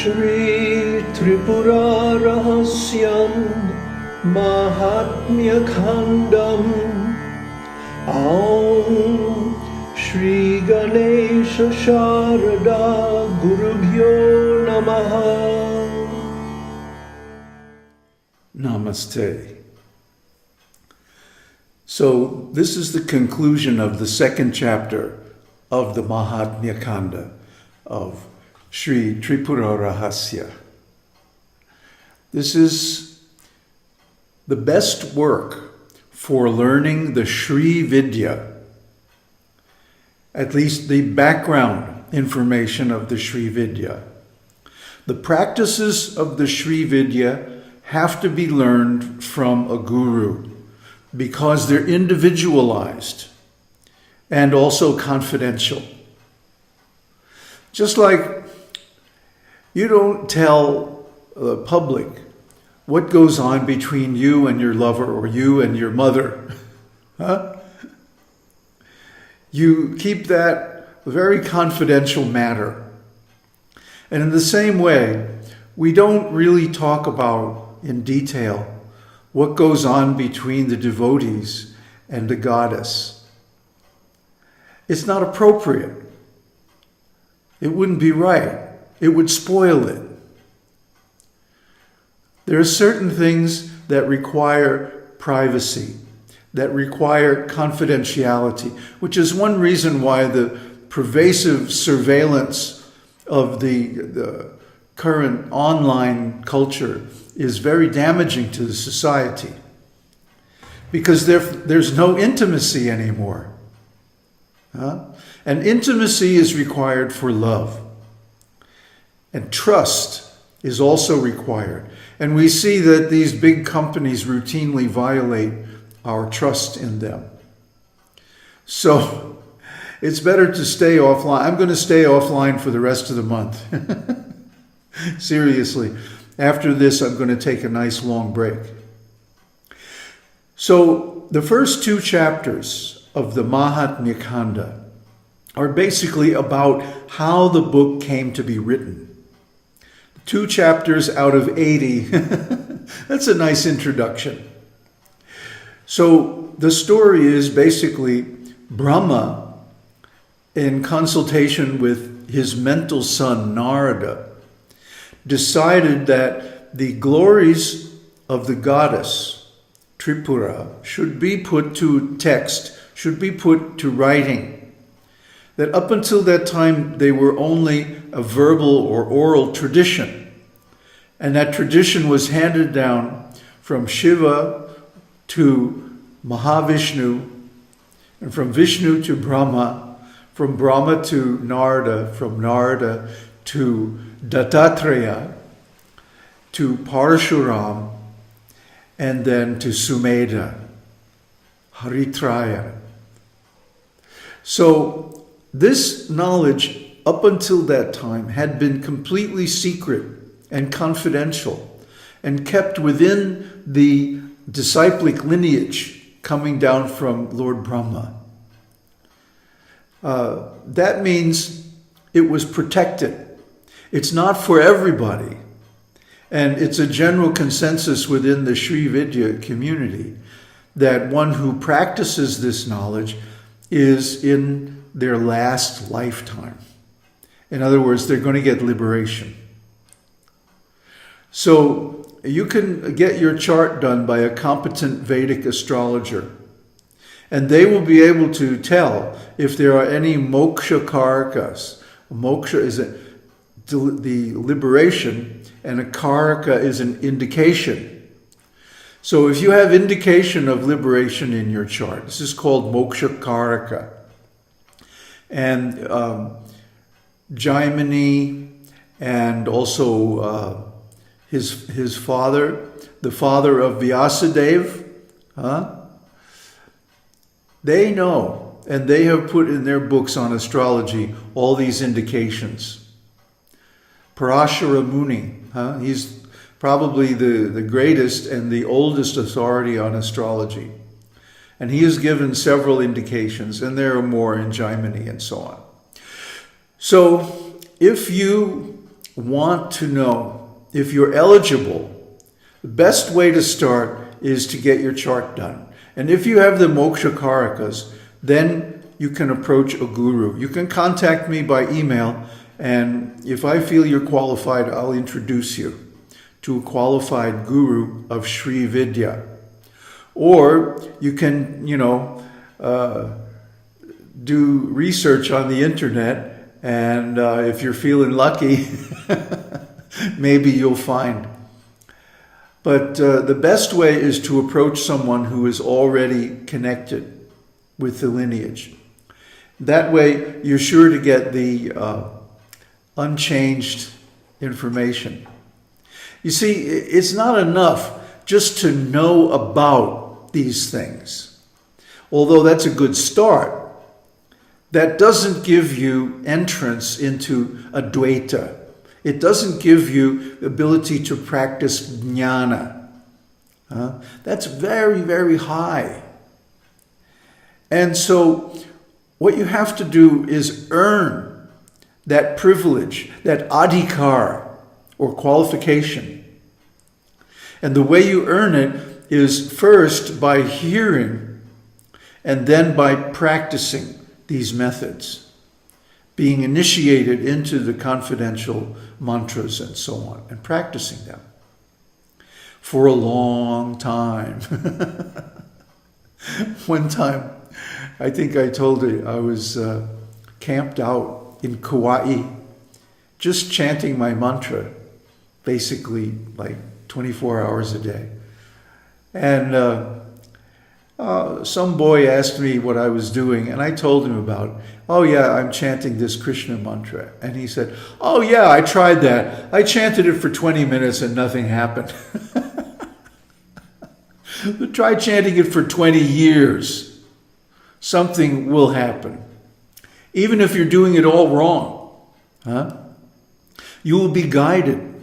Śrī Tripurārahasya Māhātmya-Khaṇḍa of Śrī Ganesha Sharada Gurubhyo Namaha. Namaste. So this is the conclusion of the second chapter of the Māhātmya-Khaṇḍa of Śrī Tripurārahasya. This is the best work for learning the Śrī Vidya, at least the background information of the Śrī Vidya. The practices of the Śrī Vidya have to be learned from a guru because they're individualized and also confidential. Just like you don't tell the public what goes on between you and your lover or you and your mother. Huh? You keep that a very confidential matter. And in the same way, we don't really talk about in detail what goes on between the devotees and the goddess. It's not appropriate. It wouldn't be right. It would spoil it. There are certain things that require privacy, that require confidentiality, which is one reason why the pervasive surveillance of the current online culture is very damaging to the society. Because there's no intimacy anymore. Huh? And intimacy is required for love. And trust is also required. And we see that these big companies routinely violate our trust in them. So it's better to stay offline. I'm going to stay offline for the rest of the month. Seriously. After this, I'm going to take a nice long break. So the first two chapters of the Māhātmya-Khaṇḍa are basically about how the book came to be written. 2 chapters out of 80. That's a nice introduction. So the story is basically Brahma, in consultation with his mental son Narada, decided that the glories of the goddess Tripura should be put to text, should be put to writing. That up until that time they were only a verbal or oral tradition. And that tradition was handed down from Śiva to Mahavishnu, and from Vishnu to Brahma, from Brahma to Narada, from Narada to Dattatreya, to Parshuram, and then to Sumedha, Haritraya. So this knowledge, up until that time, had been completely secret and confidential and kept within the disciplic lineage coming down from Lord Brahma. That means it was protected. It's not for everybody. And it's a general consensus within the Śrī Vidya community that one who practices this knowledge is in their last lifetime. In other words, they're going to get liberation. So you can get your chart done by a competent Vedic astrologer, and they will be able to tell if there are any moksha karakas. Moksha is the liberation, and a karaka is an indication. So if you have indication of liberation in your chart, this is called moksha karaka. And Jaimini and also his father, the father of Vyasadeva, they know, and they have put in their books on astrology all these indications. Parashara Muni, he's probably the greatest and the oldest authority on astrology. And he has given several indications, and there are more in Jaimini and so on. So if you want to know if you're eligible, the best way to start is to get your chart done. And if you have the moksha karakas, then you can approach a guru. You can contact me by email, and if I feel you're qualified, I'll introduce you to a qualified guru of Śrī Vidya. Or you can, do research on the internet, and if you're feeling lucky, maybe you'll find. But the best way is to approach someone who is already connected with the lineage. That way, you're sure to get the unchanged information. You see, it's not enough just to know about these things. Although that's a good start, that doesn't give you entrance into Advaita. It doesn't give you the ability to practice jnana. That's very, very high. And so what you have to do is earn that privilege, that adhikar, or qualification. And the way you earn it is first by hearing, and then by practicing these methods, being initiated into the confidential mantras and so on, and practicing them for a long time. One time, I think I told you, I was camped out in Kauai, just chanting my mantra, basically like 24 hours a day. And some boy asked me what I was doing, and I told him about, oh yeah, I'm chanting this Krishna mantra. And he said, oh yeah, I tried that. I chanted it for 20 minutes and nothing happened. But try chanting it for 20 years. Something will happen. Even if you're doing it all wrong, you will be guided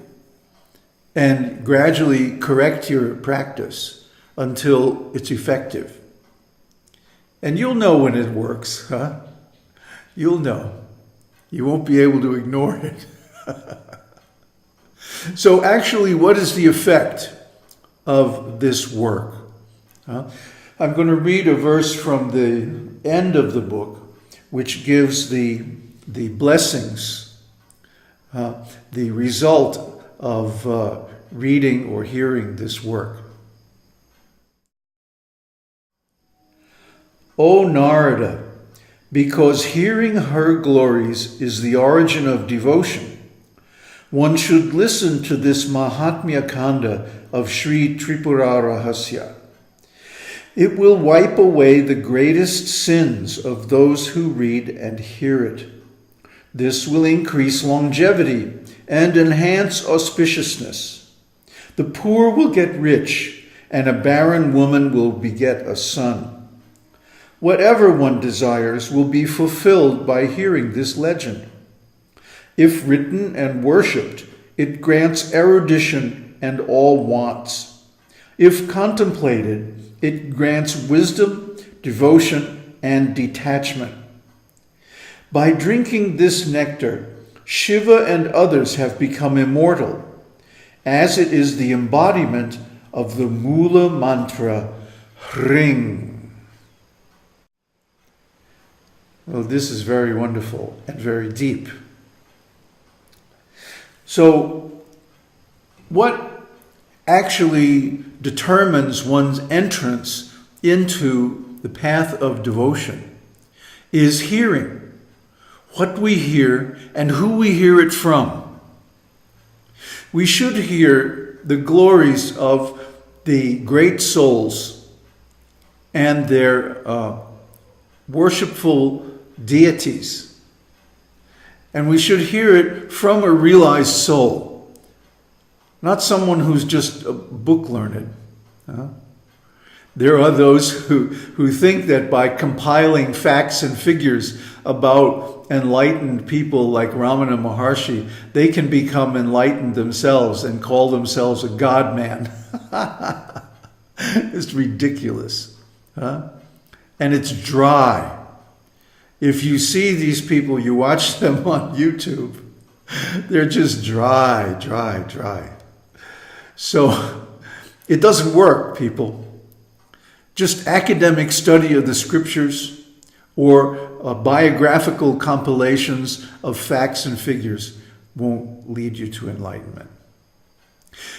and gradually correct your practice until it's effective. And you'll know when it works, You'll know. You won't be able to ignore it. So actually, what is the effect of this work? I'm going to read a verse from the end of the book, which gives the blessings, the result of reading or hearing this work. O Narada, because hearing her glories is the origin of devotion, one should listen to this Māhātmya-Khaṇḍa of Śrī Tripurārahasya. It will wipe away the greatest sins of those who read and hear it. This will increase longevity and enhance auspiciousness. The poor will get rich, and a barren woman will beget a son. Whatever one desires will be fulfilled by hearing this legend. If written and worshipped, it grants erudition and all wants. If contemplated, it grants wisdom, devotion, and detachment. By drinking this nectar, Śiva and others have become immortal, as it is the embodiment of the mūla-mantra hrīṁ. Well, this is very wonderful and very deep. So, what actually determines one's entrance into the path of devotion is hearing. What we hear and who we hear it from. We should hear the glories of the great souls and their worshipful deities. And we should hear it from a realized soul, not someone who's just book learned. There are those who think that by compiling facts and figures about enlightened people like Ramana Maharshi, they can become enlightened themselves and call themselves a God man. It's ridiculous. And it's dry. If you see these people, you watch them on YouTube, They're just dry, dry, dry. So it doesn't work, people. Just academic study of the scriptures or biographical compilations of facts and figures won't lead you to enlightenment.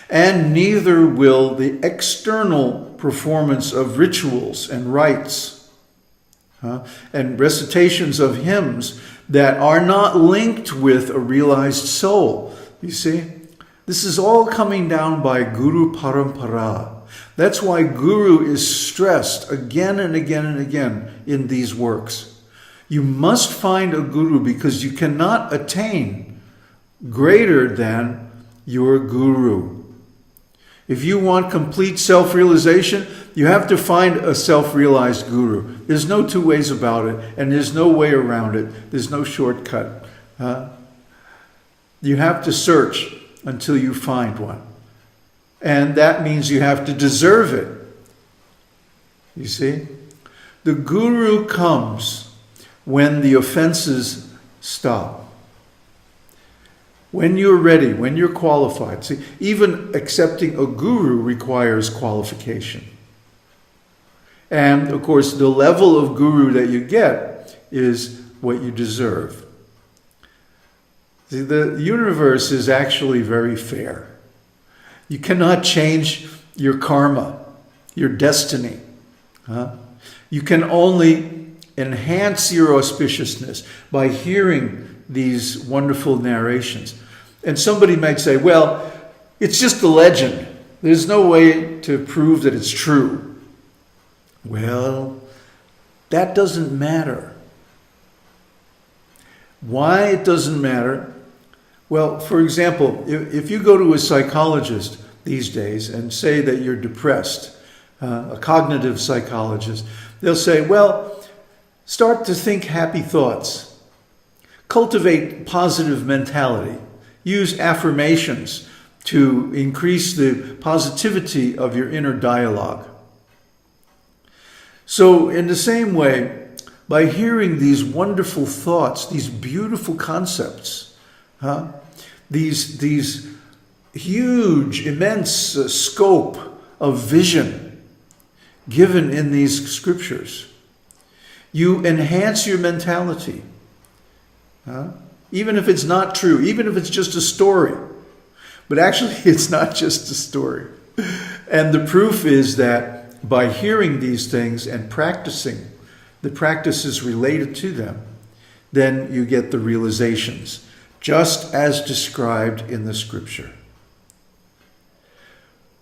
And neither will the external performance of rituals and rites and recitations of hymns that are not linked with a realized soul. You see, this is all coming down by Guru Parampara. That's why Guru is stressed again and again and again in these works. You must find a Guru because you cannot attain greater than your Guru. If you want complete self-realization, you have to find a self-realized Guru. There's no two ways about it, and there's no way around it. There's no shortcut. You have to search until you find one. And that means you have to deserve it. You see? The Guru comes when the offenses stop. When you're ready, when you're qualified. See, even accepting a guru requires qualification. And, of course, the level of guru that you get is what you deserve. See, the universe is actually very fair. You cannot change your karma, your destiny. You can only enhance your auspiciousness by hearing these wonderful narrations. And somebody might say, well, it's just a legend. There's no way to prove that it's true. Well, that doesn't matter. Why it doesn't matter? Well, for example, if you go to a psychologist these days and say that you're depressed, a cognitive psychologist, they'll say, well, start to think happy thoughts. Cultivate positive mentality. Use affirmations to increase the positivity of your inner dialogue. So in the same way, by hearing these wonderful thoughts, these beautiful concepts, these huge, immense scope of vision given in these scriptures, you enhance your mentality. Even if it's not true, even if it's just a story. But actually, it's not just a story. And the proof is that by hearing these things and practicing the practices related to them, then you get the realizations, just as described in the scripture.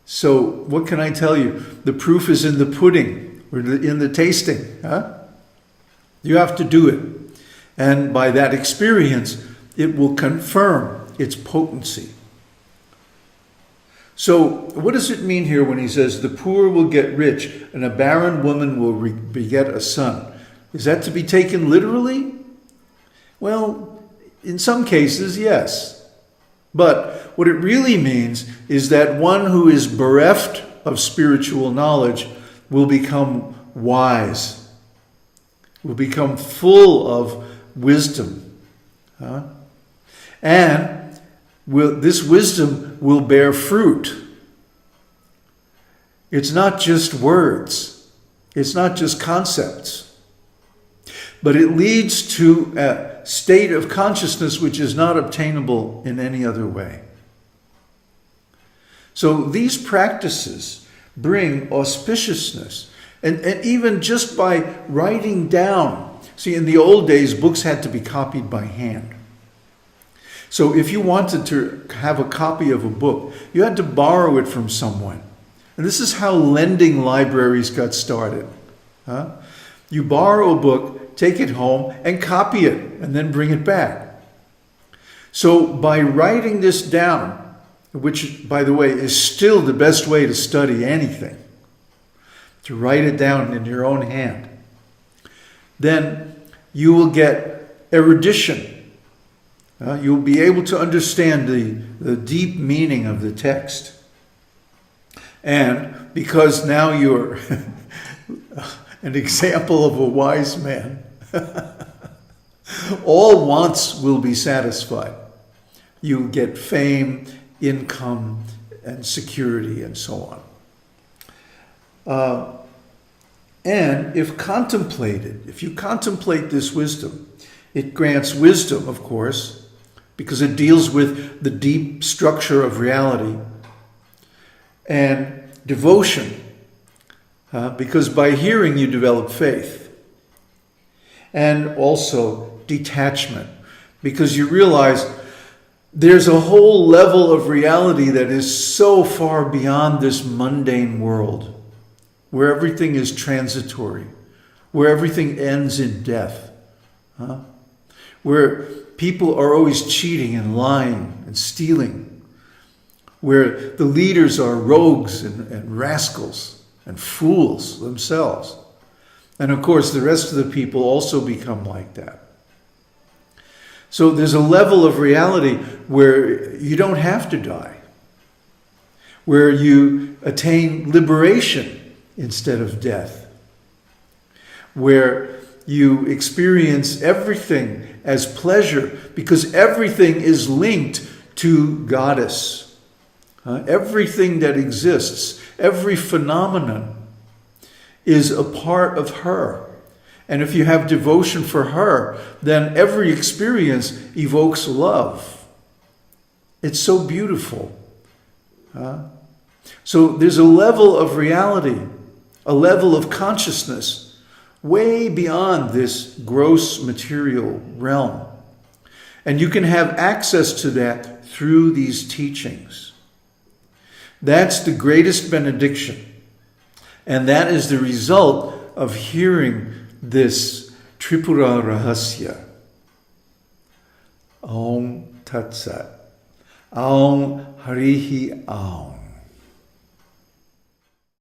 So what can I tell you? The proof is in the pudding, or in the tasting. You have to do it. And by that experience, it will confirm its potency. So what does it mean here when he says, the poor will get rich and a barren woman will beget a son? Is that to be taken literally? Well, in some cases, yes. But what it really means is that one who is bereft of spiritual knowledge will become wise, will become full of wisdom. And this wisdom will bear fruit. It's not just words. It's not just concepts. But it leads to a state of consciousness which is not obtainable in any other way. So these practices bring auspiciousness. And even just by writing down. See, in the old days, books had to be copied by hand. So if you wanted to have a copy of a book, you had to borrow it from someone. And this is how lending libraries got started. You borrow a book, take it home, and copy it, and then bring it back. So by writing this down, which, by the way, is still the best way to study anything, to write it down in your own hand, then you will get erudition. You'll be able to understand the deep meaning of the text. And because now you're an example of a wise man, all wants will be satisfied. you get fame, income, and security, and so on. And if contemplated, if you contemplate this wisdom, it grants wisdom, of course, because it deals with the deep structure of reality, and devotion, because by hearing you develop faith, and also detachment, because you realize there's a whole level of reality that is so far beyond this mundane world, where everything is transitory, where everything ends in death, where people are always cheating and lying and stealing, where the leaders are rogues and rascals and fools themselves. And of course, the rest of the people also become like that. So there's a level of reality where you don't have to die, where you attain liberation instead of death, where you experience everything as pleasure because everything is linked to Goddess. Everything that exists, every phenomenon is a part of her. And if you have devotion for her, then every experience evokes love. It's so beautiful. So there's a level of reality, a level of consciousness way beyond this gross material realm. And you can have access to that through these teachings. That's the greatest benediction. And that is the result of hearing this Tripurārahasya. Om Tat Sat. Om Harihi Om.